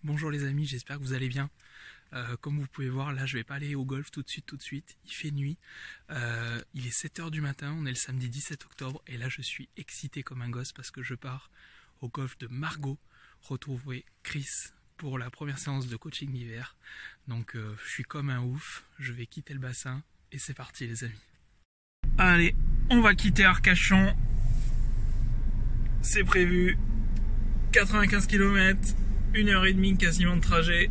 Bonjour les amis, j'espère que vous allez bien. Comme vous pouvez voir, là je vais pas aller au golf tout de suite, il fait nuit. Il est 7 h du matin, on est le samedi 17 octobre et là je suis excité comme un gosse parce que je pars au golf de Margaux retrouver Chris pour la première séance de coaching d'hiver. Donc je suis comme un ouf, je vais quitter le bassin et c'est parti les amis. Allez, on va quitter Arcachon, c'est prévu, 95 km, 1h30 quasiment de trajet.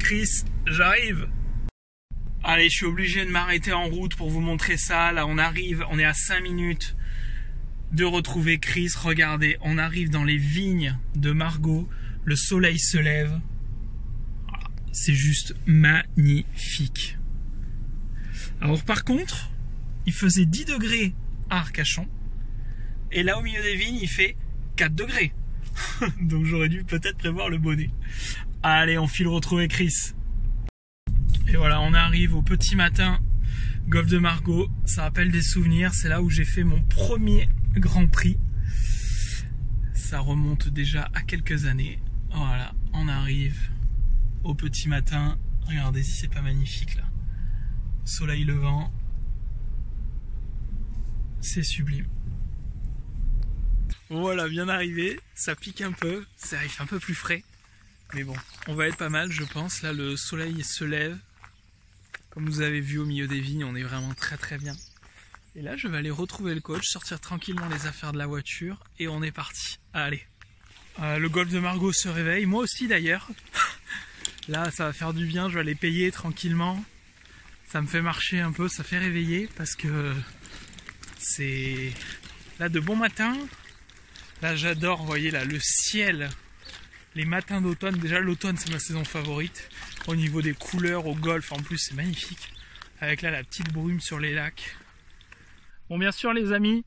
Chris, j'arrive. Allez, je suis obligé de m'arrêter en route pour vous montrer ça. Là, on arrive, on est à 5 minutes de retrouver Chris. Regardez, on arrive dans les vignes de Margaux. Le soleil se lève. C'est juste magnifique. Alors par contre, il faisait 10 degrés à Arcachon. Et là, au milieu des vignes, il fait 4 degrés. Donc j'aurais dû peut-être prévoir le bonnet. Allez, on file retrouver Chris. Et voilà, on arrive au petit matin, golf de Margaux. Ça rappelle des souvenirs, c'est là où j'ai fait mon premier Grand Prix. Ça remonte déjà à quelques années. Voilà, on arrive au petit matin. Regardez si c'est pas magnifique là. Soleil levant. C'est sublime. Voilà, bien arrivé. Ça pique un peu, ça arrive un peu plus frais. Mais bon, on va être pas mal, je pense. Là, le soleil se lève. Comme vous avez vu au milieu des vignes, on est vraiment très bien. Et là, je vais aller retrouver le coach, sortir tranquillement les affaires de la voiture. Et on est parti. Allez. Le golf de Margaux se réveille. Moi aussi, d'ailleurs. Là, ça va faire du bien. Je vais aller payer tranquillement. Ça me fait marcher un peu, ça fait réveiller. Parce que c'est... Là, de bon matin. Là, j'adore, vous voyez, là, le ciel. Les matins d'automne, déjà l'automne c'est ma saison favorite. Au niveau des couleurs au golf en plus c'est magnifique. Avec là la petite brume sur les lacs. Bon bien sûr les amis,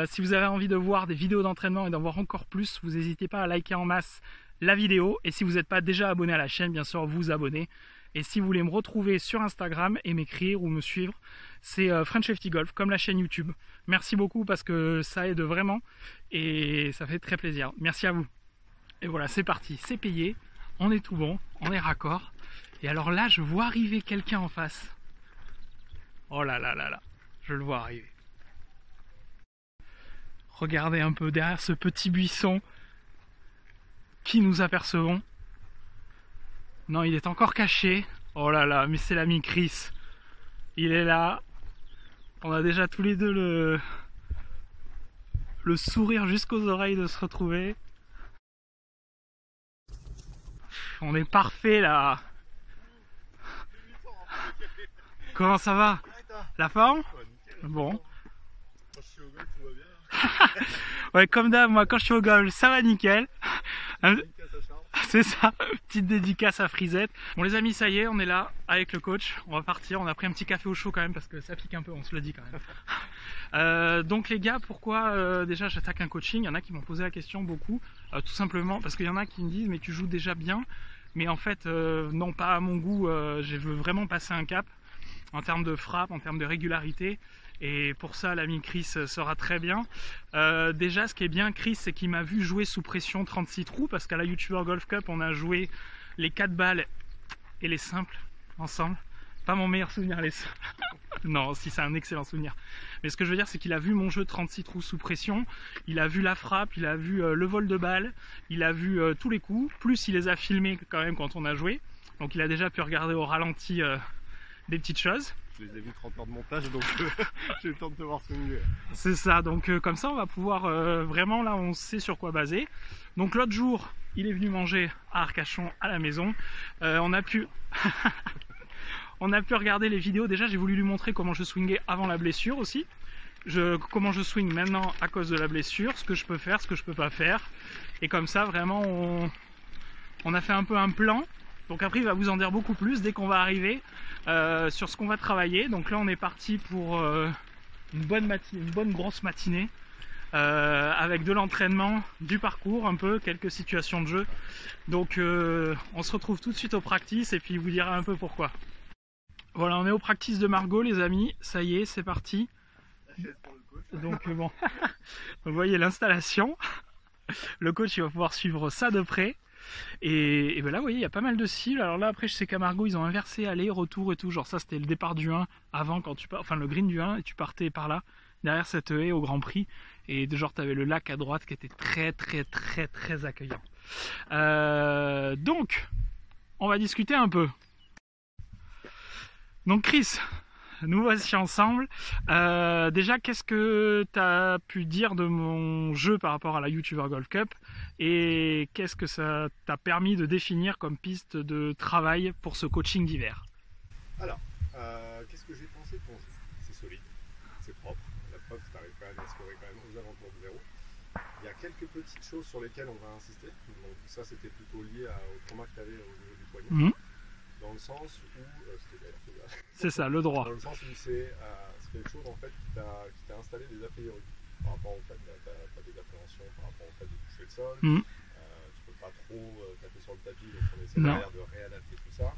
si vous avez envie de voir des vidéos d'entraînement et d'en voir encore plus, vous n'hésitez pas à liker en masse la vidéo. Et si vous n'êtes pas déjà abonné à la chaîne, bien sûr vous abonnez. Et si vous voulez me retrouver sur Instagram et m'écrire ou me suivre, c'est French FT Golf comme la chaîne YouTube. Merci beaucoup parce que ça aide vraiment et ça fait très plaisir. Merci à vous. Et voilà, c'est parti, c'est payé, on est tout bon, on est raccord. Et alors là, je vois arriver quelqu'un en face. Oh là là là là, je le vois arriver. Regardez un peu derrière ce petit buisson. Qui nous apercevons? Non, il est encore caché. Oh là là, mais c'est l'ami Chris. Il est là. On a déjà tous les deux le sourire jusqu'aux oreilles de se retrouver. On est parfait là. Comment ça va? La forme? Bon. Ouais, comme d'hab, moi quand je suis au golf, ça va nickel. C'est ça, petite dédicace à Frisette. Bon les amis, ça y est, on est là avec le coach. On va partir, on a pris un petit café au chaud quand même parce que ça pique un peu, on se le dit quand même. Donc les gars, pourquoi déjà j'attaque un coaching? Il y en a qui m'ont posé la question beaucoup. Tout simplement parce qu'il y en a qui me disent mais tu joues déjà bien. Mais en fait non, pas à mon goût, je veux vraiment passer un cap en termes de frappe, en termes de régularité. Et pour ça, l'ami Chris sera très bien. Déjà, ce qui est bien, Chris, c'est qu'il m'a vu jouer sous pression 36 trous, parce qu'à la YouTuber Golf Cup, on a joué les 4 balles et les simples ensemble. Pas mon meilleur souvenir, les simples. Non, si, c'est un excellent souvenir. Mais ce que je veux dire, c'est qu'il a vu mon jeu 36 trous sous pression, il a vu la frappe, il a vu le vol de balles, il a vu tous les coups, plus il les a filmés quand même quand on a joué. Donc il a déjà pu regarder au ralenti des petites choses. Je les ai vus 30 heures de montage, donc j'ai le temps de te voir swinguer. C'est ça, donc comme ça on va pouvoir vraiment, là on sait sur quoi baser. Donc l'autre jour, il est venu manger à Arcachon à la maison. On a pu regarder les vidéos. Déjà j'ai voulu lui montrer comment je swingais avant la blessure aussi. Comment je swing maintenant à cause de la blessure, ce que je peux faire, ce que je peux pas faire. Et comme ça vraiment on a fait un peu un plan. Donc après il va vous en dire beaucoup plus dès qu'on va arriver sur ce qu'on va travailler. Donc là on est parti pour une bonne grosse matinée avec de l'entraînement, du parcours un peu, quelques situations de jeu. Donc on se retrouve tout de suite au practice et puis il vous dira un peu pourquoi. Voilà, on est au practice de Margaux les amis, ça y est, c'est parti. Donc bon, vous voyez l'installation. Le coach il va pouvoir suivre ça de près. Et ben là, vous voyez, il y a pas mal de cibles. Alors là, après, chez Camargo, ils ont inversé aller, retour et tout. Genre ça, c'était le départ du 1 avant, quand tu pars, enfin le green du 1, et tu partais par là, derrière cette haie au Grand Prix. Et genre, tu avais le lac à droite qui était très, très, très, très accueillant. Donc, on va discuter un peu. Donc, Chris, nous voici ensemble. Déjà, qu'est-ce que tu as pu dire de mon jeu par rapport à la YouTuber Golf Cup et qu'est-ce que ça t'a permis de définir comme piste de travail pour ce coaching d'hiver? Alors, qu'est-ce que j'ai pensé de ton jeu? C'est solide, c'est propre. La preuve, tu arrives quand même à scorer quand même aux alentours de 0. Il y a quelques petites choses sur lesquelles on va insister. Donc ça, c'était plutôt lié au trauma que tu avais au niveau du poignet. Dans le sens où, c'est ça, le droit. Dans le sens où c'est quelque chose en fait qui t'a installé des a priori par rapport au fait que tu as des appréhensions par rapport au fait de toucher le sol. Tu peux pas trop taper sur le tapis, donc on essaie derrière de réadapter tout ça.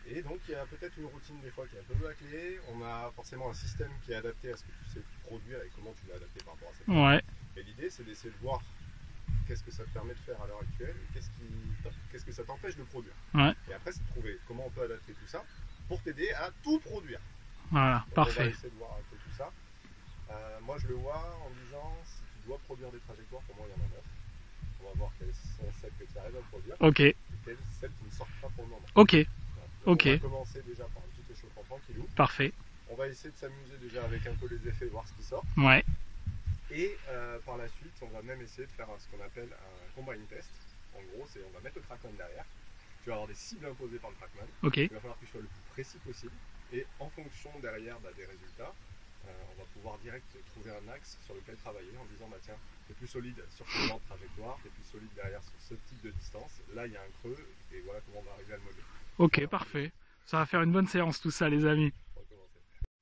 Et donc il y a peut-être une routine des fois qui est un peu bâclée. On a forcément un système qui est adapté à ce que tu sais produire et comment tu l'as adapté par rapport à ça. Ouais. Et l'idée c'est d'essayer de voir qu'est-ce que ça te permet de faire à l'heure actuelle et qu'est-ce que ça t'empêche de produire. Ouais. Et après, c'est de trouver comment on peut adapter tout ça pour t'aider à tout produire. Voilà, donc parfait. On va essayer de voir un peu tout ça. Moi, je le vois en disant, si tu dois produire des trajectoires, pour moi, il y en a 9. On va voir quelles sont celles que tu arrives à produire. Ok. Et quelles celles qui ne sortent pas pour le moment. Ok. Donc, ok. On va commencer déjà par un petit échauffement tranquillou. Parfait. On va essayer de s'amuser déjà avec un peu les effets, voir ce qui sort. Ouais. Et par la suite, on va même essayer de faire ce qu'on appelle un combine test. En gros, c'est on va mettre le trackman derrière. Tu vas avoir des cibles imposées par le trackman. Ok. Il va falloir que tu sois le plus précis possible. Et en fonction derrière des résultats, on va pouvoir direct trouver un axe sur lequel travailler en disant bah tiens, tu es plus solide sur ce genre de trajectoire, tu es plus solide derrière sur ce type de distance. Là, il y a un creux et voilà comment on va arriver à le modeler. Ok, voilà. Parfait. Ça va faire une bonne séance tout ça, les amis.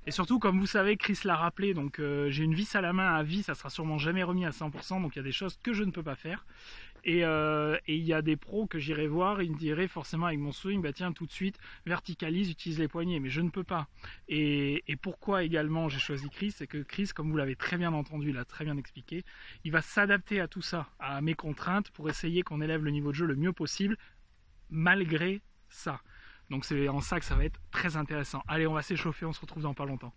Et surtout, comme vous savez, Chris l'a rappelé, donc j'ai une vis à la main à vie, ça sera sûrement jamais remis à 100%, donc il y a des choses que je ne peux pas faire. Et il y a des pros que j'irai voir, ils me diraient forcément avec mon swing, bah tiens, tout de suite, verticalise, utilise les poignets, mais je ne peux pas. Et pourquoi également j'ai choisi Chris, c'est que Chris, comme vous l'avez très bien entendu, il a très bien expliqué, il va s'adapter à tout ça, à mes contraintes, pour essayer qu'on élève le niveau de jeu le mieux possible, malgré ça. Donc c'est en ça que ça va être très intéressant. Allez, on va s'échauffer, on se retrouve dans pas longtemps.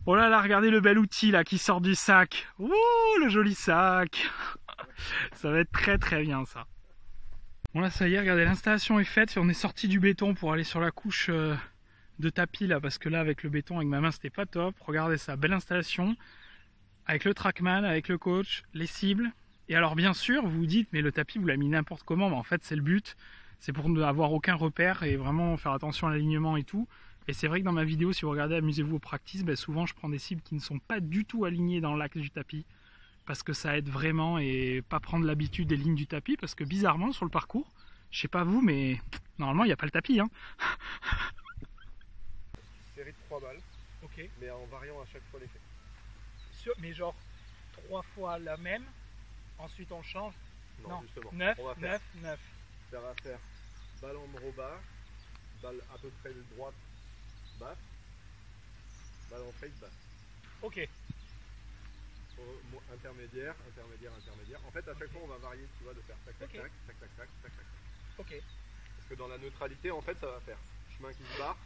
Oh là là, regardez le bel outil là qui sort du sac. Ouh, le joli sac. Ça va être très très bien ça. Bon là ça y est, regardez, l'installation est faite. On est sorti du béton pour aller sur la couche de tapis là, parce que là avec le béton avec ma main c'était pas top. Regardez ça, belle installation. Avec le trackman, avec le coach, les cibles. Et alors bien sûr, vous vous dites, mais le tapis vous l'avez mis n'importe comment. Mais en fait c'est le but. C'est pour n'avoir aucun repère et vraiment faire attention à l'alignement et tout. Et c'est vrai que dans ma vidéo, si vous regardez Amusez-vous au practice, ben souvent je prends des cibles qui ne sont pas du tout alignées dans l'axe du tapis. Parce que ça aide vraiment et pas prendre l'habitude des lignes du tapis. Parce que bizarrement, sur le parcours, je sais pas vous, mais normalement il n'y a pas le tapis. Hein. Série de 3 balles, Ok. mais en variant à chaque fois l'effet. Mais genre 3 fois la même, ensuite on change. Non, justement. 9, on va faire 9. faire à faire balle en bas, balle à peu près de droite basse, balle en fake basse. Ok. Intermédiaire. En fait, à chaque fois, on va varier, tu vois, de faire tac tac tac, tac tac tac, tac tac. Ok. Parce que dans la neutralité, en fait, ça va faire chemin qui se barre,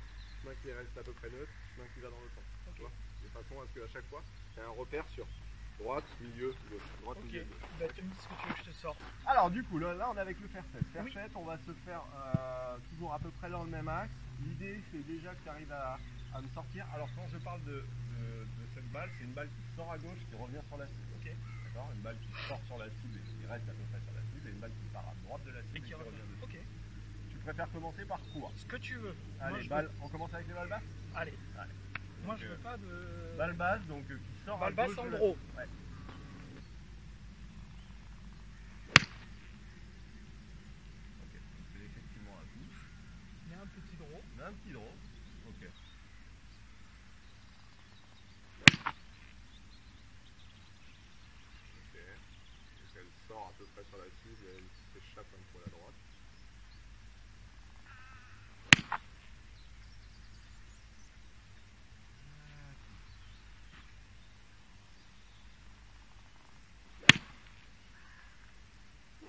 chemin qui reste à peu près neutre, chemin qui va dans le sens. Tu vois, de façon à ce qu'à chaque fois, il y a un repère sur droite, milieu, gauche, droite, milieu, gauche. Bah, tu me dis ce que tu veux que je te sorte. Alors du coup, là on est avec le fer 7. Fer 7, on va se faire toujours à peu près dans le même axe. L'idée c'est déjà que tu arrives à me sortir. Alors quand je parle de cette balle, c'est une balle qui sort à gauche, qui revient sur la cible. Ok. D'accord. Une balle qui sort sur la cible et qui reste à peu près sur la cible, et une balle qui part à droite de la cible et qui revient dessus. Ok. Tu préfères commencer par quoi? Ce que tu veux. Allez, balle, on commence avec les balles basses. Allez. Moi Donc, je veux pas de... balle basse, donc qui sort balle à gauche. basse en gros. Ouais. Un petit draw. Ok. Ok. Donc elle sort à peu près sur la cible et elle s'échappe un peu à la droite.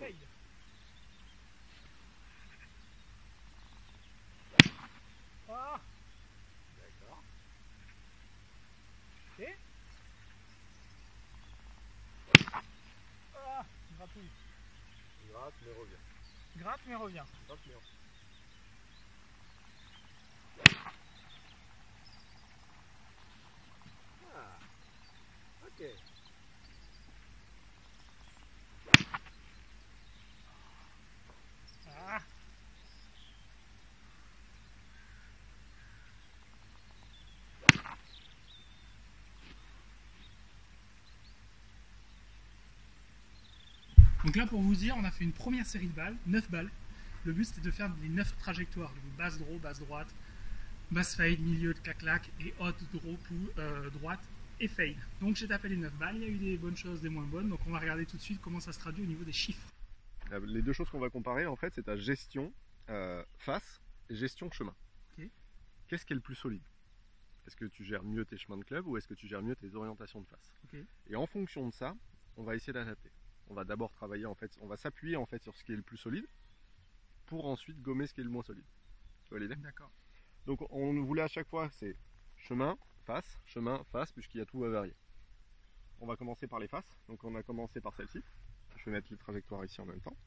Hey. mais reviens. Gratte mais reviens. Gratte mais reviens. Ah, ok. Ah. Donc là, pour vous dire, on a fait une première série de balles, 9 balles. Le but c'était de faire les 9 trajectoires, donc basse draw, basse droite, basse fade, milieu de clac-clac et haute draw, droite et fade. Donc j'ai tapé les 9 balles, il y a eu des bonnes choses, des moins bonnes, donc on va regarder tout de suite comment ça se traduit au niveau des chiffres. Les deux choses qu'on va comparer en fait c'est ta gestion face et gestion chemin. Okay. Qu'est-ce qui est le plus solide? Est-ce que tu gères mieux tes chemins de club ou est-ce que tu gères mieux tes orientations de face? Okay. Et en fonction de ça, on va essayer d'adapter. On va d'abord travailler en fait, on va s'appuyer en fait sur ce qui est le plus solide pour ensuite gommer ce qui est le moins solide. Tu vois l'idée? D'accord. Donc on voulait à chaque fois c'est chemin, face, puisqu'il y a tout à varier. On va commencer par les faces. Donc on a commencé par celle-ci. Je vais mettre les trajectoires ici en même temps.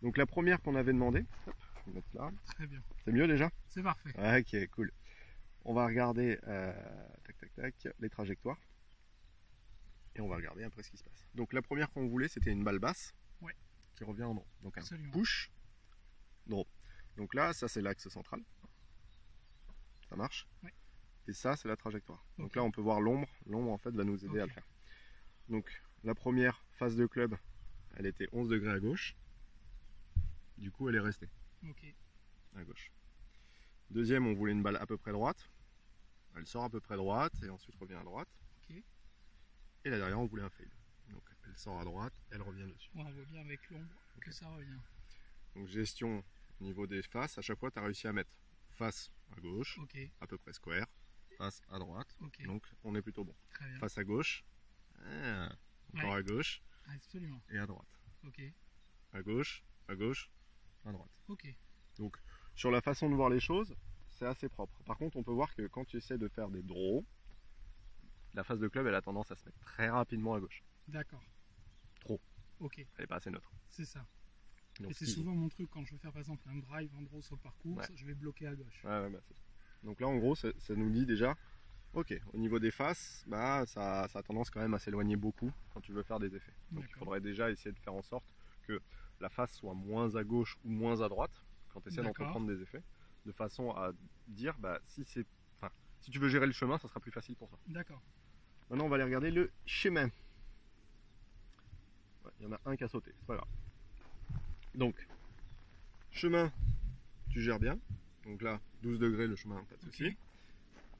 Donc la première qu'on avait demandé, je vais mettre là. Très bien. C'est mieux déjà? C'est parfait. Ok, cool. On va regarder les trajectoires. Et on va regarder après ce qui se passe. Donc la première qu'on voulait, c'était une balle basse qui revient en draw. Donc un push, draw. Donc là, ça c'est l'axe central. Ça marche. Et ça, c'est la trajectoire. Donc là, on peut voir l'ombre. L'ombre, en fait, va nous aider à le faire. Donc la première phase de club, elle était 11 degrés à gauche. Du coup, elle est restée à gauche. Deuxième, on voulait une balle à peu près droite. Elle sort à peu près droite et ensuite revient à droite. Et là derrière, on voulait un fade. Donc elle sort à droite, elle revient dessus. On voit bien avec l'ombre que ça revient. Donc gestion au niveau des faces, à chaque fois tu as réussi à mettre face à gauche, à peu près square, face à droite. Donc on est plutôt bon. Face à gauche, encore à gauche, et à droite. À gauche, à droite. Donc sur la façon de voir les choses, c'est assez propre. Par contre, on peut voir que quand tu essaies de faire des draws, la phase de club, elle a tendance à se mettre très rapidement à gauche. D'accord. Trop. Elle n'est pas assez neutre. C'est ça. Donc, et c'est souvent mon truc quand je veux faire par exemple un drive en draw sur le parcours, je vais bloquer à gauche. Donc là, en gros, ça nous dit déjà, ok, au niveau des faces, bah, ça a tendance quand même à s'éloigner beaucoup quand tu veux faire des effets. Donc il faudrait déjà essayer de faire en sorte que la face soit moins à gauche ou moins à droite quand tu essaies d'entreprendre des effets, de façon à dire, bah, si tu veux gérer le chemin, ça sera plus facile pour toi. D'accord. Maintenant, on va aller regarder le chemin. Il y en a un qui a sauté, c'est pas grave. Donc, chemin, tu gères bien. Donc là, 12 degrés le chemin, pas de souci.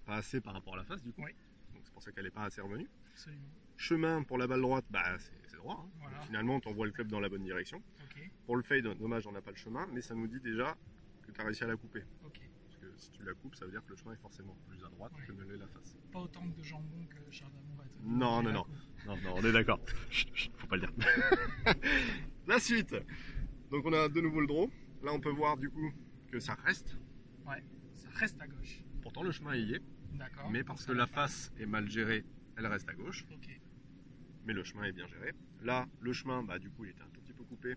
Pas assez par rapport à la face du coup. Donc c'est pour ça qu'elle n'est pas assez revenue. Absolument. Chemin pour la balle droite, bah, c'est droit. Hein. Voilà. Donc, finalement, tu envoies le club dans la bonne direction. Pour le fade, dommage, on n'a pas le chemin, mais ça nous dit déjà que tu as réussi à la couper. Parce que si tu la coupes, ça veut dire que le chemin est forcément plus à droite que ne l'est la face. Pas autant de jambon que Chardamon va te dire. Non, on est d'accord. Faut pas le dire. La suite. Donc on a de nouveau le draw. Là on peut voir du coup que ça reste. Ça reste à gauche. Pourtant le chemin y est. D'accord. Mais parce que la face est mal gérée, elle reste à gauche. Mais le chemin est bien géré. Là, le chemin, bah du coup il était un tout petit peu coupé.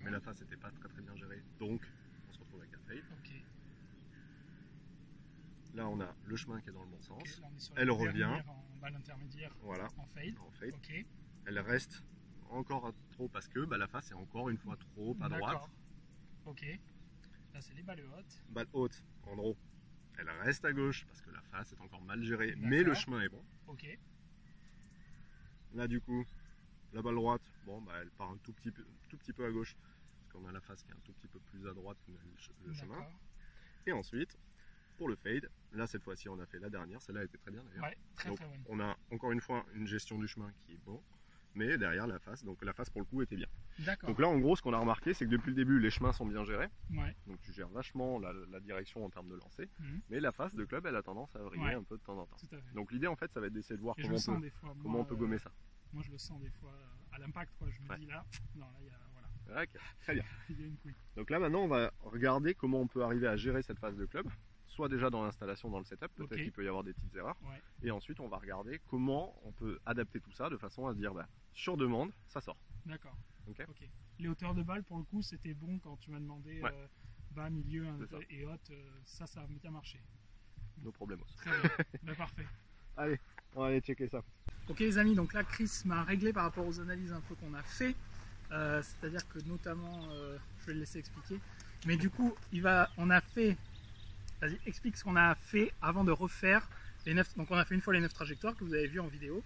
Mais la face n'était pas très bien gérée. Donc on se retrouve avec un fade. Là on a le chemin qui est dans le bon sens. Elle revient. En balle intermédiaire. Voilà. En fade. Elle reste encore trop parce que la face est encore une fois trop à droite. Là c'est les balles hautes. Balle haute en draw. Elle reste à gauche parce que la face est encore mal gérée, mais le chemin est bon. Là du coup, la balle droite, bon bah elle part un tout petit peu à gauche parce qu'on a la face qui est un tout petit peu plus à droite que le chemin. Et ensuite, pour le fade, là cette fois-ci on a fait la dernière, celle-là était très bien d'ailleurs. Donc on a encore une fois une gestion du chemin qui est bon, mais derrière la face, donc la face pour le coup était bien. Donc là en gros ce qu'on a remarqué c'est que depuis le début les chemins sont bien gérés, donc tu gères vachement la direction en termes de lancer, mais la face de club elle a tendance à vriller un peu de temps en temps. Donc l'idée en fait ça va être d'essayer de voir comment on peut gommer ça. Moi je le sens des fois à l'impact, je me dis là, non là il y a, voilà. Ok, très bien. Il y a une couille. Donc là maintenant on va regarder comment on peut arriver à gérer cette phase de club. Soit déjà dans l'installation, dans le setup, peut-être qu'il peut y avoir des petites erreurs. Et ensuite, on va regarder comment on peut adapter tout ça de façon à se dire, sur demande, ça sort. D'accord. Ok. les hauteurs de balle, pour le coup, c'était bon quand tu m'as demandé bas, milieu et haute. Ça a bien marché. No problemos. Très bien, bah, parfait. Allez, on va aller checker ça. Ok les amis, donc là Chris m'a réglé par rapport aux analyses un peu qu'on a fait. C'est-à-dire que notamment, je vais le laisser expliquer. Mais du coup, on a fait... Vas-y, explique ce qu'on a fait avant de refaire les 9... Donc on a fait une fois les 9 trajectoires que vous avez vu en vidéo.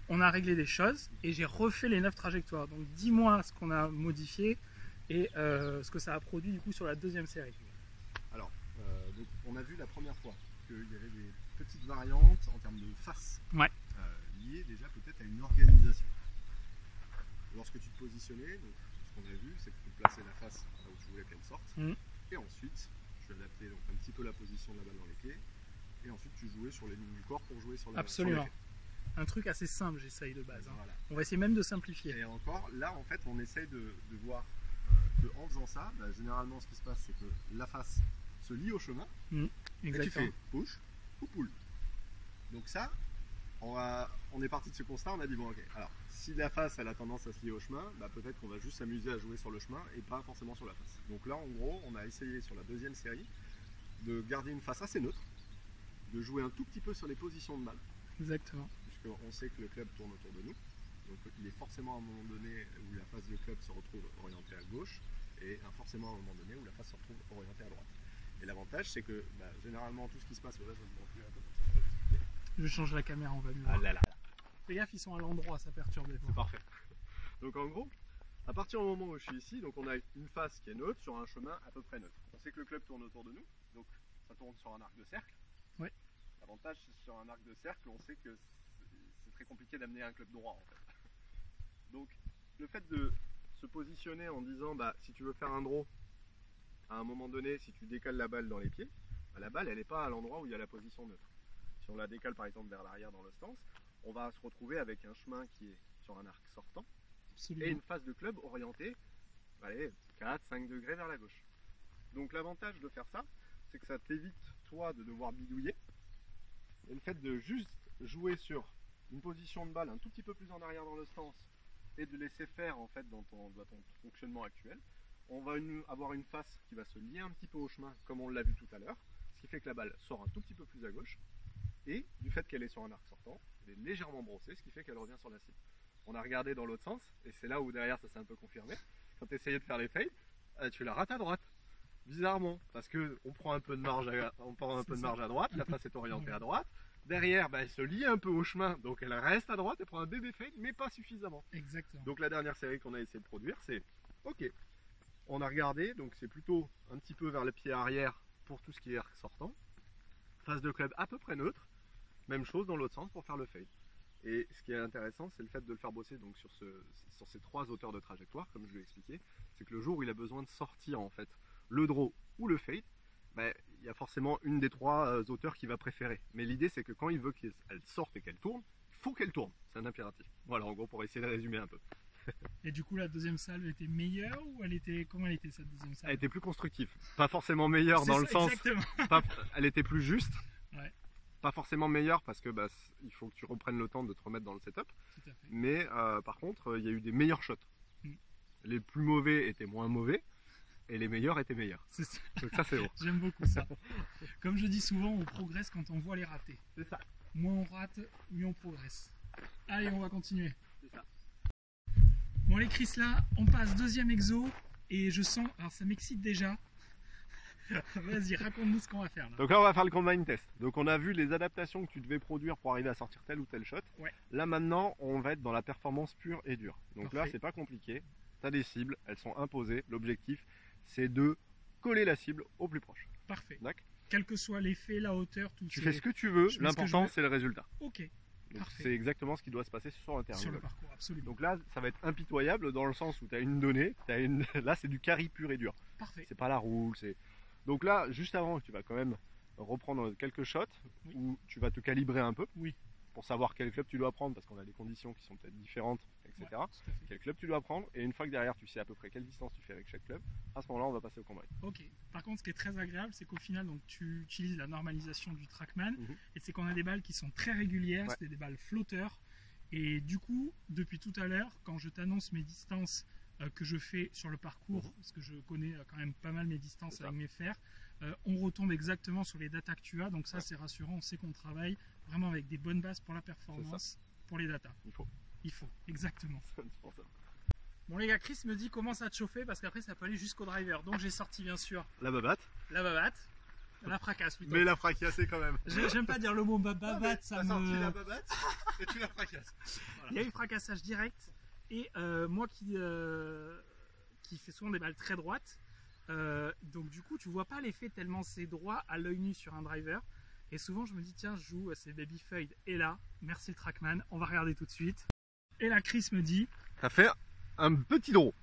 On a réglé des choses et j'ai refait les 9 trajectoires. Donc dis-moi ce qu'on a modifié et ce que ça a produit du coup sur la deuxième série. Alors, donc, on a vu la première fois qu'il y avait des petites variantes en termes de face, liées déjà peut-être à une organisation. Lorsque tu te positionnais, donc, ce qu'on a vu, c'est que tu plaçais la face là où tu voulais qu'elle sorte, et ensuite tu adaptais donc, un petit peu la position de la balle dans les pieds, et ensuite tu jouais sur les lignes du corps pour jouer sur la Absolument. Un truc assez simple, j'essaye de base. Voilà. On va essayer même de simplifier. Et encore, là en fait, on essaye de voir qu'en faisant ça, bah, généralement ce qui se passe, c'est que la face se lie au chemin, et tu fais push ou pull. Donc ça, on est parti de ce constat, on a dit bon ok, alors si la face elle a tendance à se lier au chemin, bah, peut-être qu'on va juste s'amuser à jouer sur le chemin et pas forcément sur la face. Donc là en gros, on a essayé sur la deuxième série de garder une face assez neutre, de jouer un tout petit peu sur les positions de balle. Exactement. Puisqu'on sait que le club tourne autour de nous. Donc il est forcément à un moment donné où la face du club se retrouve orientée à gauche et forcément à un moment donné où la face se retrouve orientée à droite. Et l'avantage c'est que bah, généralement tout ce qui se passe, là je vais me montrer un peu. Je change la caméra, on va mieux. Ah là là. Fais gaffe, ils sont à l'endroit, ça perturbe des fois. C'est parfait. Donc en gros, à partir du moment où je suis ici, donc on a une face qui est neutre sur un chemin à peu près neutre. On sait que le club tourne autour de nous, donc ça tourne sur un arc de cercle. Ouais. L'avantage sur un arc de cercle, on sait que c'est très compliqué d'amener un club droit en fait. Donc le fait de se positionner en disant bah si tu veux faire un draw, à un moment donné, si tu décales la balle dans les pieds, bah, la balle elle n'est pas à l'endroit où il y a la position neutre. Si on la décale par exemple vers l'arrière dans le stance, on va se retrouver avec un chemin qui est sur un arc sortant. Absolument. Et une face de club orientée, allez, 4-5 degrés vers la gauche. Donc l'avantage de faire ça, c'est que ça t'évite toi de devoir bidouiller. Et le fait de juste jouer sur une position de balle un tout petit peu plus en arrière dans le stance et de laisser faire en fait dans ton fonctionnement actuel, on va avoir une face qui va se lier un petit peu au chemin comme on l'a vu tout à l'heure, ce qui fait que la balle sort un tout petit peu plus à gauche et du fait qu'elle est sur un arc sortant, elle est légèrement brossée, ce qui fait qu'elle revient sur la cible. On a regardé dans l'autre sens et c'est là où derrière ça s'est un peu confirmé. Quand tu essayais de faire les fades, tu la rates à droite. Bizarrement, parce qu'on prend un peu de marge à droite, la face est orientée à droite. Derrière, bah, elle se lie un peu au chemin, donc elle reste à droite, elle prend un bébé fade, mais pas suffisamment. Exactement. Donc la dernière série qu'on a essayé de produire, c'est ok, on a regardé, donc c'est plutôt un petit peu vers le pied arrière pour tout ce qui est arc sortant. Face de club à peu près neutre, même chose dans l'autre sens pour faire le fade. Et ce qui est intéressant, c'est le fait de le faire bosser donc sur ces trois hauteurs de trajectoire, comme je l'ai expliqué, c'est que le jour où il a besoin de sortir en fait le draw ou le fade, bah, il y a forcément une des trois hauteurs qu'il va préférer. Mais l'idée c'est que quand il veut qu'elle sorte et qu'elle tourne, il faut qu'elle tourne. C'est un impératif. Voilà, en gros, pour essayer de résumer un peu. Et du coup, la deuxième salve était meilleure ou comment elle était cette deuxième salve? Elle était plus constructive. Pas forcément meilleure dans le sens. Elle était plus juste. Ouais. Pas forcément meilleure parce que bah, il faut que tu reprennes le temps de te remettre dans le setup. Tout à fait. Mais par contre, il y a eu des meilleurs shots. Les plus mauvais étaient moins mauvais. Et les meilleurs étaient meilleurs. C'est ça. Donc ça c'est bon. J'aime beaucoup ça. Comme je dis souvent, on progresse quand on voit les ratés. C'est ça. Moins on rate, mieux on progresse. Allez, on va continuer. C'est ça. Bon allez Chris, là, on passe deuxième exo. Et je sens, alors ça m'excite déjà. Vas-y, raconte-nous ce qu'on va faire là. Donc là on va faire le combine test. Donc on a vu les adaptations que tu devais produire pour arriver à sortir tel ou tel shot. Ouais. Là maintenant on va être dans la performance pure et dure. Donc Parfait. Là c'est pas compliqué. Tu as des cibles, elles sont imposées. L'objectif c'est de coller la cible au plus proche. Parfait. D'accord. Quel que soit l'effet, la hauteur, tout ça. Tu fais ce que tu veux, l'important c'est le résultat. Ok. Parfait. C'est exactement ce qui doit se passer sur un terrain. Sur le parcours, absolument. Donc là, ça va être impitoyable dans le sens où tu as une donnée, là c'est du carry pur et dur. Parfait. C'est pas la roule. Donc là, juste avant, tu vas quand même reprendre quelques shots où tu vas te calibrer un peu pour savoir quel club tu dois prendre parce qu'on a des conditions qui sont peut-être différentes, etc. Ouais, quel club tu dois prendre et une fois que derrière tu sais à peu près quelle distance tu fais avec chaque club, à ce moment-là on va passer au combine. Ok. Par contre, ce qui est très agréable, c'est qu'au final, donc, tu utilises la normalisation du TrackMan et c'est qu'on a des balles qui sont très régulières, c'est des balles flotteurs. Et du coup, depuis tout à l'heure, quand je t'annonce mes distances que je fais sur le parcours, parce que je connais quand même pas mal mes distances avec mes fers, on retombe exactement sur les datas que tu as, donc ça c'est rassurant, on sait qu'on travaille vraiment avec des bonnes bases pour la performance, pour les datas. Il faut, exactement. Bon les gars, Chris me dit commence à te chauffer parce qu'après ça peut aller jusqu'au driver, donc j'ai sorti bien sûr la babatte, la fracasse plutôt. mais la fracassée quand même. J'aime pas dire le mot babatte, ça me... sorti la babatte et tu la fracasses. Voilà. Il y a eu fracassage direct et moi qui fais souvent des balles très droites, donc du coup tu vois pas l'effet tellement c'est droit à l'œil nu sur un driver, et souvent je me dis tiens je joue c'est baby fade, et là merci le trackman, on va regarder tout de suite. Et là Chris me dit t'as fait un petit draw,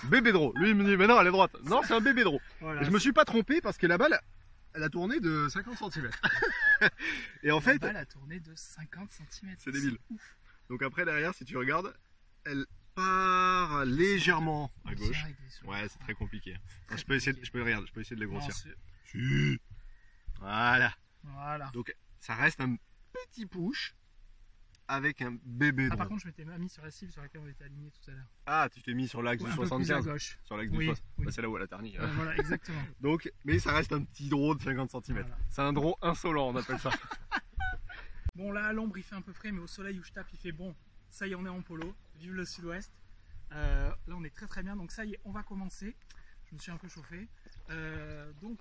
bébé draw. Lui il me dit mais non elle est droite, non c'est un bébé draw. Voilà, et je me suis pas trompé parce que la balle elle a tourné de 50 cm. Et en fait la balle a tourné de 50 cm, c'est débile. Donc après derrière si tu regardes elle part légèrement à gauche. Ouais, c'est très compliqué. Alors, je peux essayer de les grossir. Si. Voilà. Donc ça reste un petit push avec un bébé droit. Par contre, je m'étais mis sur la cible sur laquelle on était aligné tout à l'heure. Ah, tu t'es mis sur l'axe du 75. Sur l'axe du 60. Bah, c'est là où elle a terni. Voilà, exactement. Donc, mais ça reste un petit draw de 50 cm. Voilà. C'est un draw insolent, on appelle ça. Bon, là à l'ombre il fait un peu frais, mais au soleil où je tape il fait bon. Ça y est, on est en polo, vive le sud-ouest. Là on est très bien, donc ça y est, on va commencer. Je me suis un peu chauffé. Donc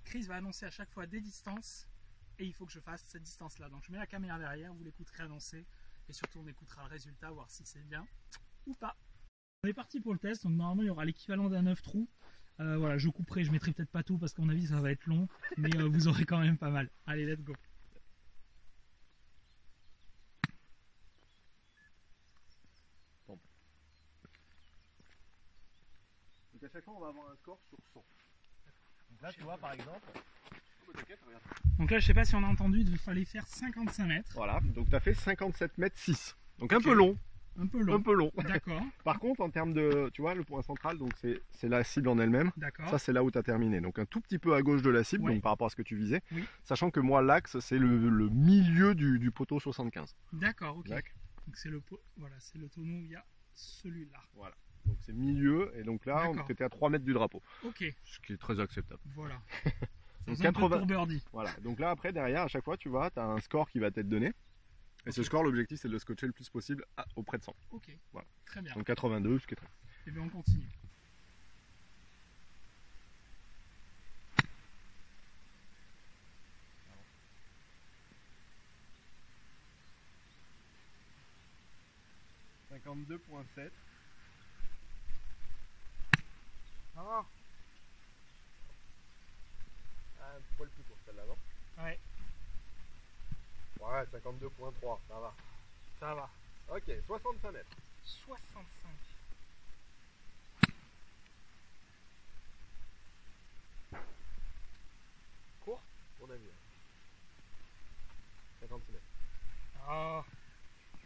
Chris va annoncer à chaque fois des distances et il faut que je fasse cette distance là. Donc je mets la caméra derrière, vous l'écouterez annoncer et surtout on écoutera le résultat, voir si c'est bien ou pas. On est parti pour le test, donc normalement il y aura l'équivalent d'un 9 trous. Voilà, je couperai, je mettrai peut-être pas tout parce qu'à mon avis ça va être long, mais vous aurez quand même pas mal. Allez, let's go. Donc à chaque fois on va avoir un score sur 100. Donc là tu vois par exemple. Donc là je sais pas si on a entendu, il fallait faire 55 mètres. Voilà, donc tu as fait 57 mètres 6. Donc un peu long. Un peu long. D'accord. Par contre en termes de, tu vois le point central, donc c'est la cible en elle-même. D'accord. Ça c'est là où tu as terminé. Donc un tout petit peu à gauche de la cible, donc par rapport à ce que tu visais. Oui. Sachant que moi l'axe c'est le milieu du poteau 75. D'accord, ok. Donc c'est le tonneau où il y a celui-là. Voilà. Donc c'est milieu, et donc là on était à 3 mètres du drapeau. Ok. Ce qui est très acceptable. Voilà. Donc 80 pour birdie. Voilà. Donc là après derrière à chaque fois tu vois, tu as un score qui va t'être donné. Et ce score, l'objectif c'est de le scotcher le plus possible auprès de 100. Ok. Voilà. Très bien. Donc 82, ce qui est très. Et bien on continue. « 52.7. Ah, un poil plus court celle-là, non? Ouais. Ouais, 52.3, ça va. Ça va. Ok, 65 mètres. 65. Court, on a vu. 56 mètres. Ah,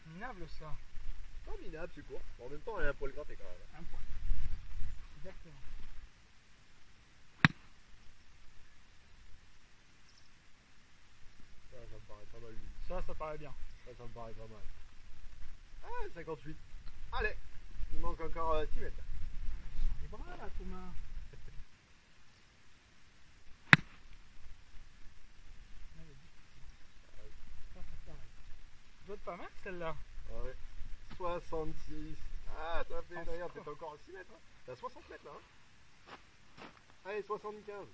minable ça. Pas minable, c'est court. En même temps, elle a un poil gratté quand même. Un poil. Exactement. Ça me paraît pas mal. Ça paraît bien. Ça me paraît pas mal. Ah, 58. Allez, il manque encore 6 mètres. Les bras là, Thomas. Ça doit pas mal celle-là. Ah ouais. 66. Ah, ça fait derrière, t'es encore à 6 mètres. Hein. T'as 60 mètres là. Hein. Allez, 75.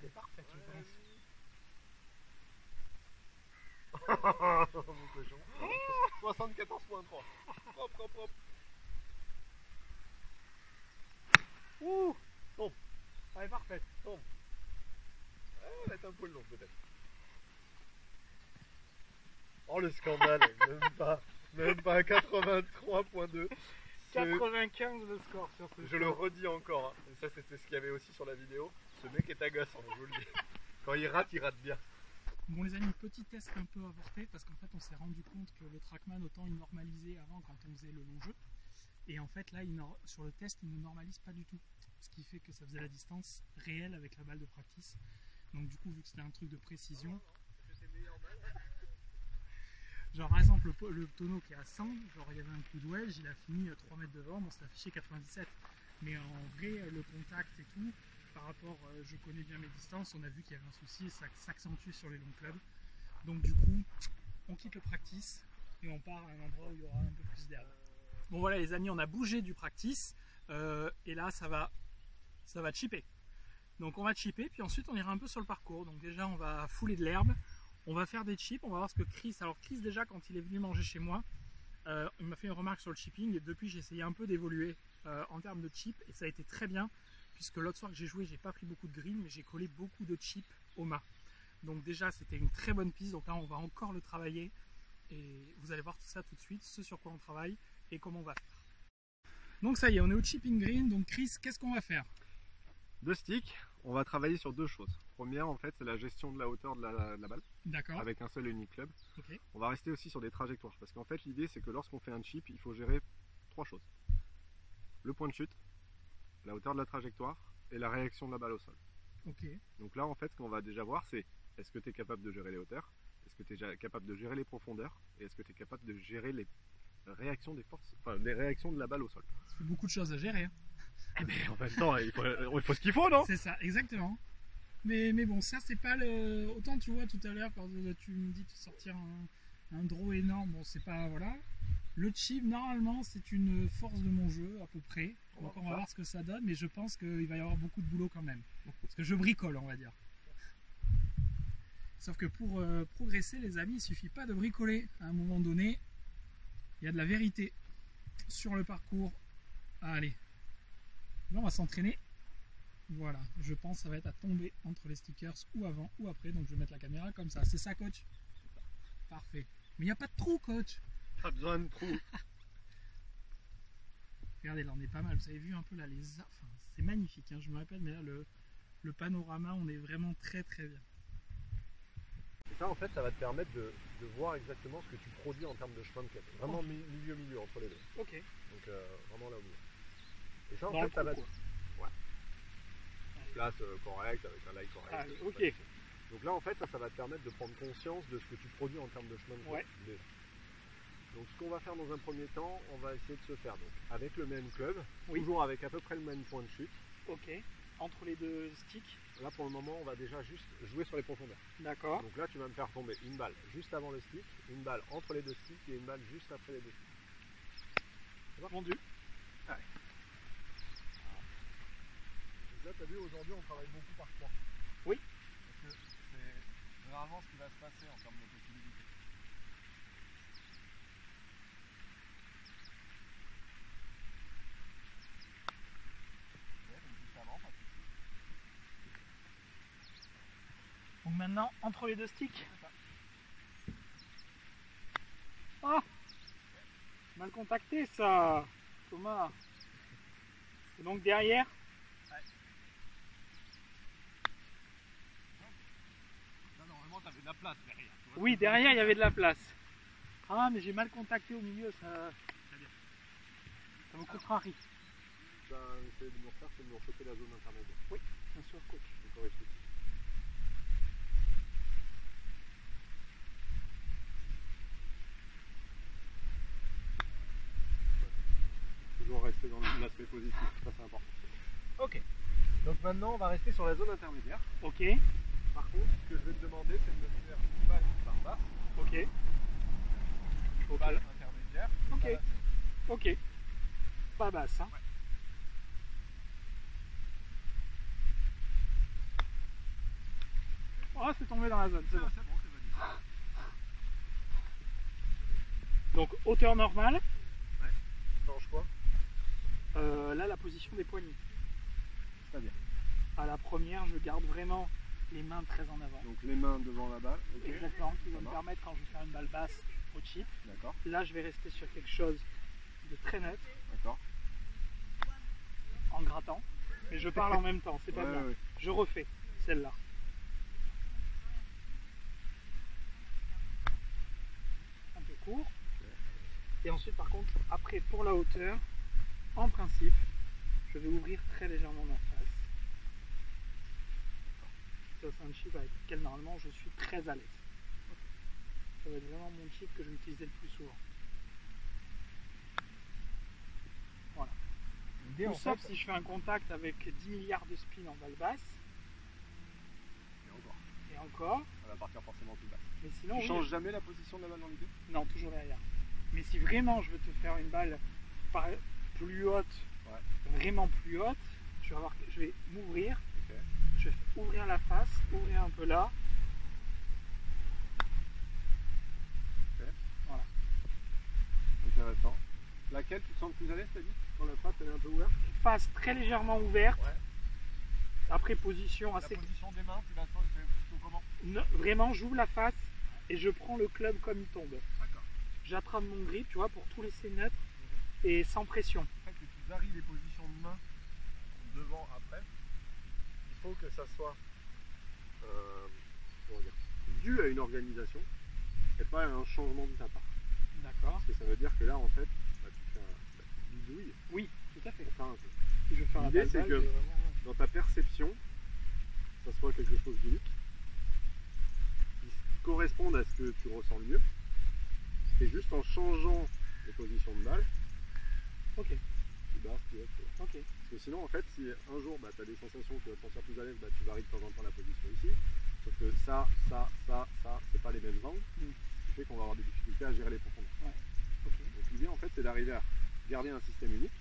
C'est parfait, je pense. Mon cochon. 74.3. Hop. Ouh. Tombe. Elle est parfaite. Tombe. Elle est un peu long peut-être. Oh le scandale. Même pas 83.2. 95 le score sur ce. Je le redis encore. Hein. Ça c'était ce qu'il y avait aussi sur la vidéo. Ce mec est agaçant, je vous le dis. Quand il rate bien. Bon les amis, petit test un peu avorté parce qu'en fait on s'est rendu compte que le trackman, autant il normalisait avant quand on faisait le long jeu, et en fait là sur le test il ne normalise pas du tout, ce qui fait que ça faisait la distance réelle avec la balle de practice. Donc du coup vu que c'était un truc de précision, Genre par exemple le tonneau qui est à 100, genre il y avait un coup de wedge, il a fini 3 mètres devant, bon ça affichait 97. Mais en vrai le contact et tout, par rapport, je connais bien mes distances, on a vu qu'il y avait un souci et ça s'accentue sur les longs clubs. Donc du coup, on quitte le practice et on part à un endroit où il y aura un peu plus d'herbe. Bon voilà les amis, on a bougé du practice et là ça va chipper. Donc on va chipper, puis ensuite on ira un peu sur le parcours. Donc déjà on va fouler de l'herbe, on va faire des chips, on va voir ce que Chris... Alors Chris déjà quand il est venu manger chez moi, il m'a fait une remarque sur le chipping et depuis j'ai essayé un peu d'évoluer en termes de chips et ça a été très bien puisque l'autre soir que j'ai joué j'ai pas pris beaucoup de green mais j'ai collé beaucoup de chips au mât. Donc déjà c'était une très bonne piste, donc là on va encore le travailler et vous allez voir tout ça tout de suite, ce sur quoi on travaille et comment on va faire. Donc ça y est, on est au chipping green, donc Chris, qu'est-ce qu'on va faire? 2 sticks, on va travailler sur 2 choses. Première en fait c'est la gestion de la hauteur de la balle. D'accord. Avec un seul et unique club. Okay. On va rester aussi sur des trajectoires parce qu'en fait l'idée c'est que lorsqu'on fait un chip, il faut gérer 3 choses. Le point de chute, la hauteur de la trajectoire et la réaction de la balle au sol. Okay. Donc là en fait ce qu'on va déjà voir c'est est-ce que tu es capable de gérer les hauteurs, est-ce que tu es capable de gérer les profondeurs et est-ce que tu es capable de gérer les réactions des forces, enfin les réactions de la balle au sol. Ça fait beaucoup de choses à gérer. Hein. Mais en même temps il faut ce qu'il faut, non? C'est ça, exactement. Mais bon, ça c'est pas le... Autant tu vois tout à l'heure quand tu me dis de sortir un draw énorme, bon c'est pas... Voilà. Le chip normalement c'est une force de mon jeu à peu près. Donc on va voir ce que ça donne, mais je pense qu'il va y avoir beaucoup de boulot quand même. Parce que je bricole on va dire. Sauf que pour progresser les amis, il suffit pas de bricoler. À un moment donné, il y a de la vérité sur le parcours. Allez, là on va s'entraîner. Voilà, je pense que ça va être à tomber entre les stickers ou avant ou après. Donc je vais mettre la caméra comme ça. C'est ça coach? Parfait. Mais il n'y a pas de trou coach. Pas besoin de trou. Regardez là on est pas mal. Vous avez vu un peu là les... Enfin, c'est magnifique hein, je me répète. Mais là le panorama on est vraiment très très bien. Et ça en fait ça va te permettre de voir exactement ce que tu produis en termes de chemin de club. Vraiment milieu entre les deux. Ok. Donc vraiment là au milieu. Et ça en dans fait ça va... Ouais. Place correcte avec un lie correct. Ah, ok. Donc là en fait ça va te permettre de prendre conscience de ce que tu produis en termes de chemin de club. Ouais. Donc ce qu'on va faire dans un premier temps, on va essayer de se faire donc avec le même club, oui. Toujours avec à peu près le même point de chute. Ok. Entre les 2 sticks. Là pour le moment on va déjà juste jouer sur les profondeurs. D'accord. Donc là tu vas me faire tomber une balle juste avant le stick, une balle entre les 2 sticks et une balle juste après les 2 sticks. Vendu. Allez. Là tu as vu aujourd'hui on travaille beaucoup par 3. Oui. Parce que c'est généralement ce qui va se passer en termes de possibilités. Donc maintenant entre les 2 sticks. Oh, mal contacté ça, Thomas. Et donc derrière. Là normalement tu avais de la place derrière. Oui, derrière il y avait de la place. Ah mais j'ai mal contacté au milieu, ça me contrarie. Ben, essayer de me refaire, c'est de me rechoper la zone intermédiaire. Oui, bien sûr coach. Encore ici. Toujours rester dans l'aspect positif, ça c'est important. Ok. Donc maintenant on va rester sur la zone intermédiaire. Ok. Par contre, ce que je vais te demander c'est de me faire une balle par basse. Ok. Ok. Balle intermédiaire. Ok. Balle. Ok. Pas basse, hein. Ouais. Oh, c'est tombé dans la zone, c'est bon. C'est bon, c'est validé. Donc hauteur normale. Ouais. Change quoi? Là, la position des poignets. C'est-à-dire? À la première, je garde vraiment les mains très en avant. Donc les mains devant la balle. Okay. Exactement, qui va me permettre quand je vais faire une balle basse au chip. D'accord. Là, je vais rester sur quelque chose de très net. D'accord. En grattant. Mais je parle en même temps, c'est pas bien. Ouais. Je refais celle-là. Un peu court. Okay. Et ensuite, par contre, après, pour la hauteur, en principe, je vais ouvrir très légèrement ma face. Ça, c'est un chip avec lequel normalement je suis très à l'aise. Ça va être vraiment mon chip que je vais utiliser le plus souvent. Voilà. Tout sauf si je fais un contact avec 10 milliards de spin en balle basse. Et encore. Ça va partir forcément plus bas. Mais sinon, tu changes jamais la position de la balle dans l'idée? Non, toujours derrière. Mais si vraiment je veux te faire une balle plus haute, vraiment plus haute, je vais m'ouvrir. Okay. Je vais ouvrir la face, ouvrir un peu là. Okay. Voilà. Intéressant. Laquelle tu te sens plus à l'aise, t'as dit? Quand la face elle est un peu ouverte? Face très légèrement ouverte. Ouais. Après position assez. La position des mains, tu la sens plutôt comment? Vraiment, j'ouvre la face et je prends le club comme il tombe. D'accord. J'attrape mon grip, tu vois, pour tout laisser neutre et sans pression. En fait, que tu varies les positions de main devant, après, il faut que ça soit dû à une organisation et pas à un changement de ta part. D'accord. Parce que ça veut dire que là, en fait, tu fais un bidouille. Oui, tout à fait. Pour faire un peu. Si je fais un L'idée, c'est que vraiment... dans ta perception, ça soit quelque chose d'unique, qui corresponde à ce que tu ressens le mieux, et juste en changeant les positions de balle, ok. Tu basses, tu vois. Ok. Parce que sinon, en fait, si un jour tu as des sensations, tu vas te sentir plus à l'aise, tu varies de temps en temps la position ici. Sauf que ça, c'est pas les mêmes angles, ce qui fait qu'on va avoir des difficultés à gérer les profondeurs. Ouais. Okay. Donc l'idée, en fait, c'est d'arriver à garder un système unique,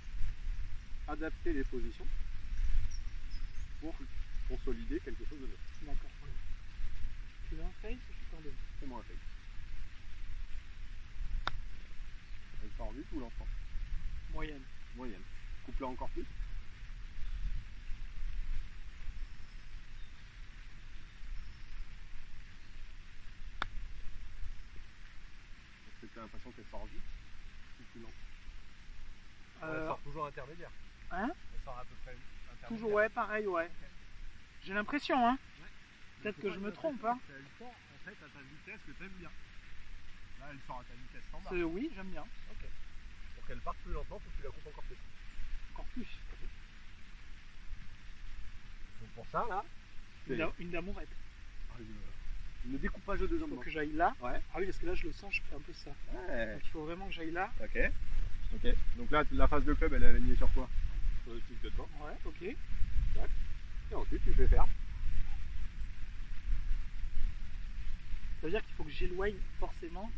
adapter les positions pour consolider quelque chose de neuf. D'accord. Tu veux un fade ou je t'en donne? Fais-moi un fade. Elle sort vite ou lentement? Moyenne. Moyenne. Coupe-la encore plus. Est-ce que tu as l'impression qu'elle sort vite ou plus lente? Elle sort toujours intermédiaire. Hein? Elle sort à peu près intermédiaire. Toujours, ouais, pareil, ouais. Okay. J'ai l'impression, hein. Ouais. Peut-être que je me trompe, hein. Elle sort en fait à ta vitesse que tu aimes bien. Là, elle sort à ta vitesse standard. Oui, j'aime bien. Ok. Pour qu'elle parte plus lentement, il faut que tu la coupes encore plus. Encore plus. Donc pour ça, là, une damourette. Le découpage de deux jambes. Il faut que j'aille là. Ouais. Ah oui, parce que là, je le sens, je fais un peu ça. Ouais. Donc il faut vraiment que j'aille là. Ok. Ok. Donc là, la face de club, elle est alignée sur quoi? Sur le stick de devant. Ouais, ok. Tac. Et ensuite, tu fais faire. Ça veut dire qu'il faut que j'éloigne forcément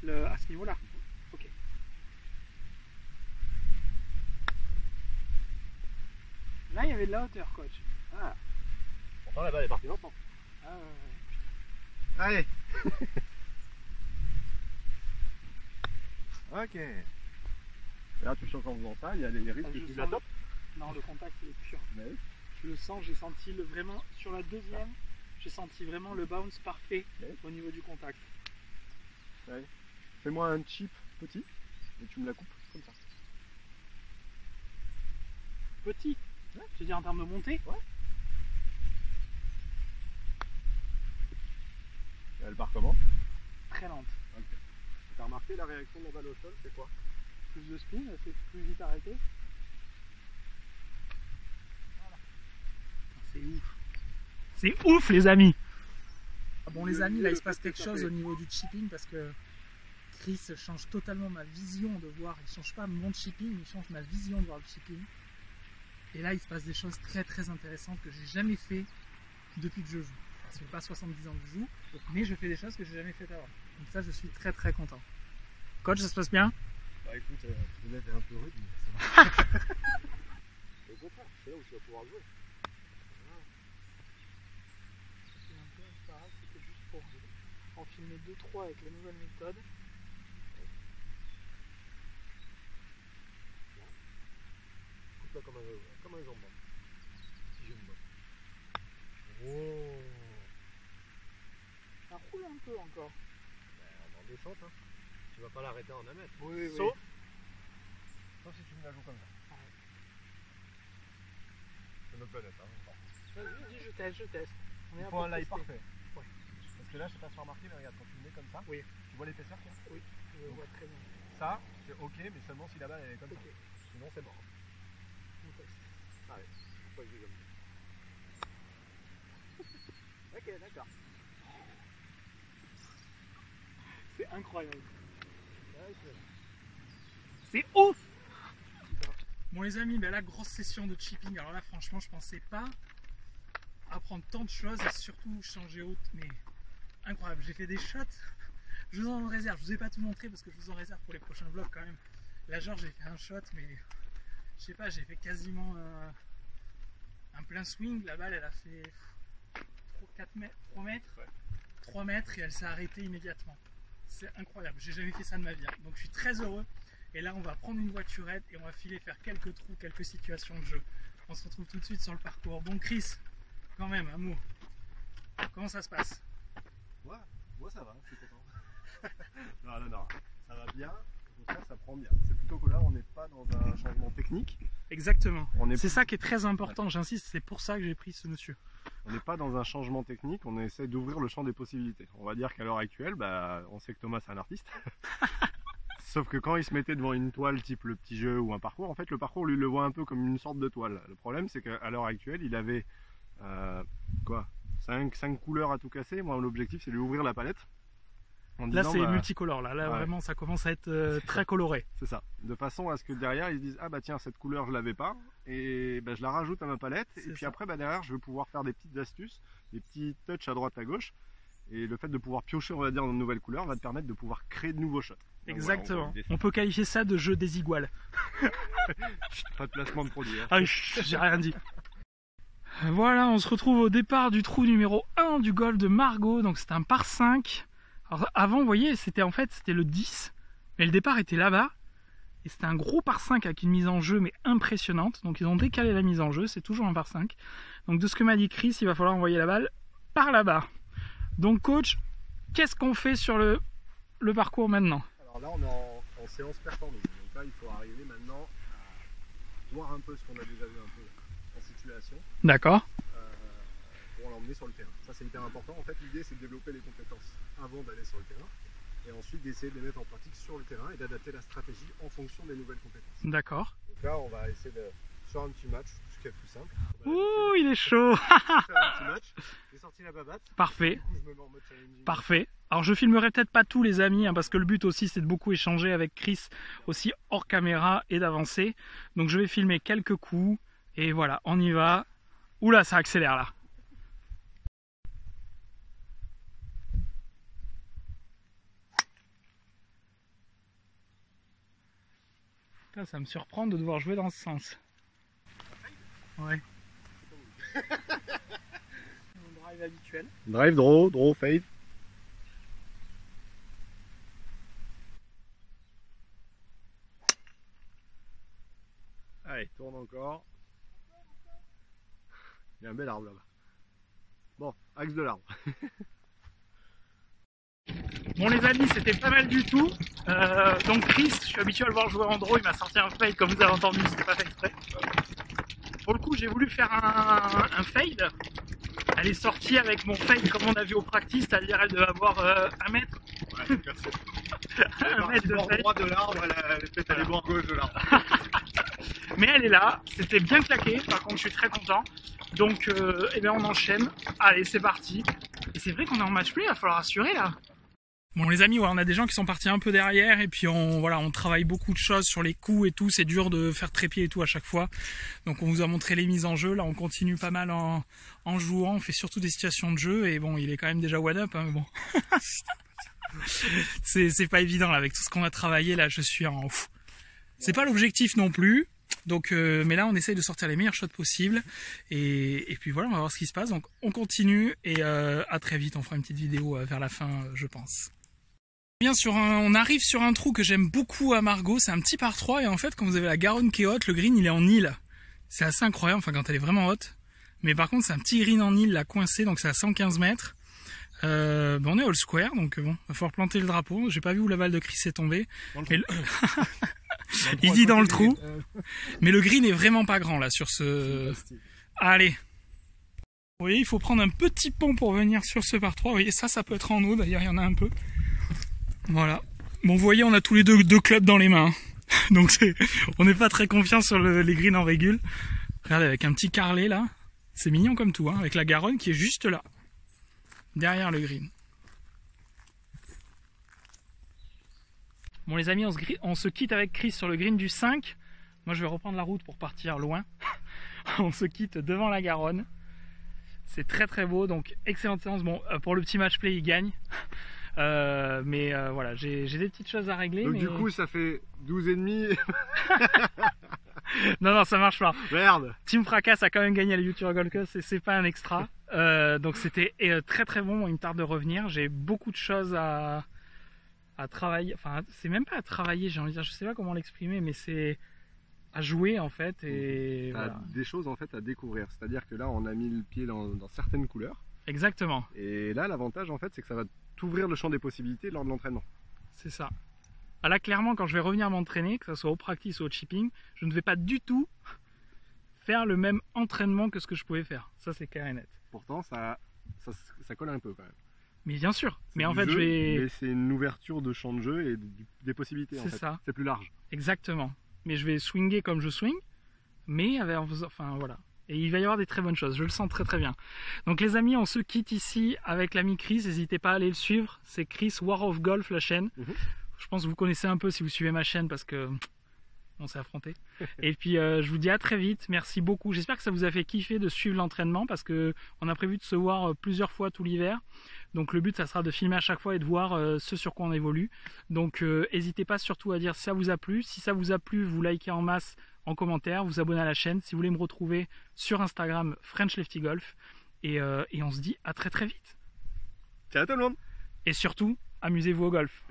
à ce niveau-là. Ok. Là, il y avait de la hauteur, coach. Ah. Pourtant, la balle est partie lentement. Ah ouais. Allez. Ok. Et là, tu sens qu'en faisant ça, il y a des risques que tu la topes. Non, le contact, il est pur. Mais oui. Je le sens, j'ai senti vraiment, sur la deuxième, j'ai senti vraiment le bounce parfait au niveau du contact. Ouais. Fais-moi un chip petit et tu me la coupes comme ça. Petit? Ouais. Tu veux dire en termes de montée? Ouais. Et elle part comment? Très lente. Ok. Tu as remarqué la réaction de la balle au sol, c'est quoi? Plus de spin, elle fait plus vite arrêter. Voilà. C'est ouf. C'est ouf les amis. Bon les amis, là il se passe quelque chose au niveau du chipping parce que Chris change totalement ma vision de voir. Il change pas mon chipping, il change ma vision de voir le chipping. Et là il se passe des choses très très intéressantes que j'ai jamais fait depuis que je joue. Ça fait pas 70 ans que je joue, mais je fais des choses que j'ai jamais faites avant. Donc ça je suis très très content. Coach, ça se passe bien? Bah écoute, tu est un peu rude, mais ça va. Au contraire, c'est là où tu vas pouvoir jouer. C'était juste pour en filmer 2-3 avec la nouvelle méthode. Coupe-la comme un jambon. Si je me moque. Oh. Ça roule un peu encore. En descente, hein. Tu vas pas l'arrêter en 1 mètre. Oui, sauf si tu me la joues comme ça. Ah ouais. C'est notre planète, hein. Vas-y, je teste. Il faut un live parfait. Ouais. Parce que là, je sais pas si tu as remarqué, mais regarde, quand tu le mets comme ça, oui. Tu vois l'épaisseur qu'il y a? Oui, je le vois très bien. Ça, c'est ok, mais seulement si la balle elle est comme ça. Sinon, c'est mort. On teste. Ah ouais, faut pas que je joue comme ça. Ok, d'accord. C'est incroyable. C'est ouf. Bon les amis, ben là grosse session de chipping. Alors là franchement je pensais pas apprendre tant de choses et surtout changer haute, mais incroyable. J'ai fait des shots, je vous en réserve. Je vous ai pas tout montré parce que je vous en réserve pour les prochains vlogs quand même. Là genre j'ai fait un shot, mais je sais pas, j'ai fait quasiment un plein swing. La balle elle a fait 3 mètres et elle s'est arrêtée immédiatement. C'est incroyable, j'ai jamais fait ça de ma vie. Donc je suis très heureux. Et là on va prendre une voiturette et on va filer faire quelques trous, quelques situations de jeu. On se retrouve tout de suite sur le parcours. Bon Chris, quand même un mot. Comment ça se passe? Ouais, moi ça va, je suis content. non, ça va bien. Au contraire, ça prend bien. C'est plutôt que là, on n'est pas dans un changement technique. Exactement. C'est ça qui est très important, j'insiste, c'est pour ça que j'ai pris ce monsieur. On n'est pas dans un changement technique, on essaie d'ouvrir le champ des possibilités. On va dire qu'à l'heure actuelle, on sait que Thomas c'est un artiste. Sauf que quand il se mettait devant une toile type le petit jeu ou un parcours, en fait le parcours lui le voit un peu comme une sorte de toile. Le problème c'est qu'à l'heure actuelle, il avait 5 couleurs à tout casser. Moi l'objectif c'est de lui ouvrir la palette. Là c'est multicolore, là ouais. Vraiment ça commence à être très coloré. C'est ça, de façon à ce que derrière ils se disent ah bah tiens cette couleur je l'avais pas et je la rajoute à ma palette et puis après derrière je vais pouvoir faire des petites astuces, des petits touches à droite à gauche et le fait de pouvoir piocher on va dire dans de nouvelles couleurs va te permettre de pouvoir créer de nouveaux shots. Donc, exactement, voilà, on peut qualifier ça de jeu désigual. Pas de placement de produit. Hein. Ah j'ai rien dit. Voilà, on se retrouve au départ du trou numéro 1 du golf de Margaux, donc c'est un par 5. Alors avant vous voyez c'était le 10 mais le départ était là-bas et c'était un gros par 5 avec une mise en jeu mais impressionnante, donc ils ont décalé la mise en jeu, c'est toujours un par 5. Donc de ce que m'a dit Chris, il va falloir envoyer la balle par là-bas. Donc coach, qu'est-ce qu'on fait sur le parcours maintenant? Alors là on est en séance performance, donc là il faut arriver maintenant à voir un peu ce qu'on a déjà vu un peu en situation. D'accord. Pour l'emmener sur le terrain. Ça c'est hyper important. En fait l'idée c'est de développer les compétences avant d'aller sur le terrain et ensuite d'essayer de les mettre en pratique sur le terrain et d'adapter la stratégie en fonction des nouvelles compétences. D'accord. Donc là on va essayer de faire un petit match, ce qui est le plus simple. Ouh il est chaud. Faire un petit match. J'ai sorti la babatte. Parfait. Du coup, je me mets en mode challenging. Parfait. Alors je filmerai peut-être pas tout les amis parce que le but aussi c'est de beaucoup échanger avec Chris aussi hors caméra et d'avancer. Donc je vais filmer quelques coups et voilà on y va. Oula ça accélère là. Ça me surprend de devoir jouer dans ce sens. Ouais. Mon drive habituel. Drive, draw, fade. Allez, tourne encore. Il y a un bel arbre là-bas. Bon, axe de l'arbre. Bon les amis, c'était pas mal du tout. Donc Chris, je suis habitué à le voir jouer en draw, il m'a sorti un fade comme vous avez entendu, c'était pas fait exprès. Pour le coup j'ai voulu faire un fade. Elle est sortie avec mon fade comme on a vu au practice, c'est-à-dire elle devait avoir 1 mètre. Ouais, merci. 1 mètre de fade. Droit de l'arbre, elle est peut-être allée bord gauche de l'arbre. Mais elle est là, c'était bien claqué, par contre je suis très content. Donc eh bien on enchaîne, allez c'est parti. Et c'est vrai qu'on est en match play, il va falloir assurer là. Bon les amis, ouais, on a des gens qui sont partis un peu derrière et puis on travaille beaucoup de choses sur les coups et tout, c'est dur de faire trépied et tout à chaque fois. Donc on vous a montré les mises en jeu, là on continue pas mal en jouant, on fait surtout des situations de jeu et bon il est quand même déjà one up, hein, mais bon. c'est pas évident là, avec tout ce qu'on a travaillé là, je suis en... C'est pas l'objectif non plus, donc mais là on essaye de sortir les meilleurs shots possibles et puis voilà on va voir ce qui se passe, donc on continue et à très vite, on fera une petite vidéo vers la fin je pense. Bien on arrive sur un trou que j'aime beaucoup à Margaux, c'est un petit par 3 et en fait quand vous avez la Garonne qui est haute, le green il est en île. C'est assez incroyable, enfin quand elle est vraiment haute. Mais par contre c'est un petit green en île là coincé, donc c'est à 115 mètres. On est all square, donc bon, va falloir planter le drapeau. J'ai pas vu où la balle de Chris est tombée. Mais il dit dans le trou. Mais le green est vraiment pas grand là sur ce... Allez. Vous voyez, il faut prendre un petit pont pour venir sur ce par 3. Vous voyez, ça peut être en eau, d'ailleurs il y en a un peu. Voilà. Bon, vous voyez, on a tous les deux clubs dans les mains. Donc on n'est pas très confiant sur les greens en régule. Regardez, avec un petit carrelet là. C'est mignon comme tout, hein, avec la Garonne qui est juste là. Derrière le green. Bon les amis, on se quitte avec Chris sur le green du 5. Moi je vais reprendre la route pour partir loin. On se quitte devant la Garonne. C'est très très beau, donc excellente séance. Bon, pour le petit match play, il gagne. Voilà, j'ai des petites choses à régler. Donc mais... du coup, ça fait 12,5. Non, ça marche pas. Merde. Team Fracas a quand même gagné la YouTuber Gold Cup, c'est pas un extra. Donc c'était très très bon, il me tarde de revenir. J'ai beaucoup de choses à travailler. Enfin, c'est même pas à travailler, j'ai envie de dire, je sais pas comment l'exprimer, mais c'est à jouer en fait. Et voilà. Des choses en fait à découvrir. C'est-à-dire que là, on a mis le pied dans certaines couleurs. Exactement. Et là, l'avantage en fait, c'est que ça va t'ouvrir le champ des possibilités lors de l'entraînement. C'est ça. Ah, là, clairement, quand je vais revenir m'entraîner, que ce soit au practice ou au chipping, je ne vais pas du tout faire le même entraînement que ce que je pouvais faire. Ça, c'est clair et net. Pourtant, ça colle un peu quand même. Mais bien sûr. Mais en fait, je vais. Mais c'est une ouverture de champ de jeu et des possibilités. C'est ça. C'est plus large. Exactement. Mais je vais swinger comme je swing, mais avec, enfin voilà. Et il va y avoir des très bonnes choses, je le sens très très bien. Donc les amis, on se quitte ici avec l'ami Chris, n'hésitez pas à aller le suivre, c'est Chris War of Golf la chaîne. Je pense que vous connaissez un peu si vous suivez ma chaîne parce que on s'est affronté. Et puis je vous dis à très vite, merci beaucoup. J'espère que ça vous a fait kiffer de suivre l'entraînement parce que on a prévu de se voir plusieurs fois tout l'hiver. Donc le but ça sera de filmer à chaque fois et de voir ce sur quoi on évolue. Donc n'hésitez pas surtout à dire si ça vous a plu. Si ça vous a plu, vous likez en masse en commentaire, vous abonnez à la chaîne. Si vous voulez me retrouver sur Instagram, French Lefty Golf. Et on se dit à très très vite. Ciao tout le monde. Et surtout, amusez-vous au golf.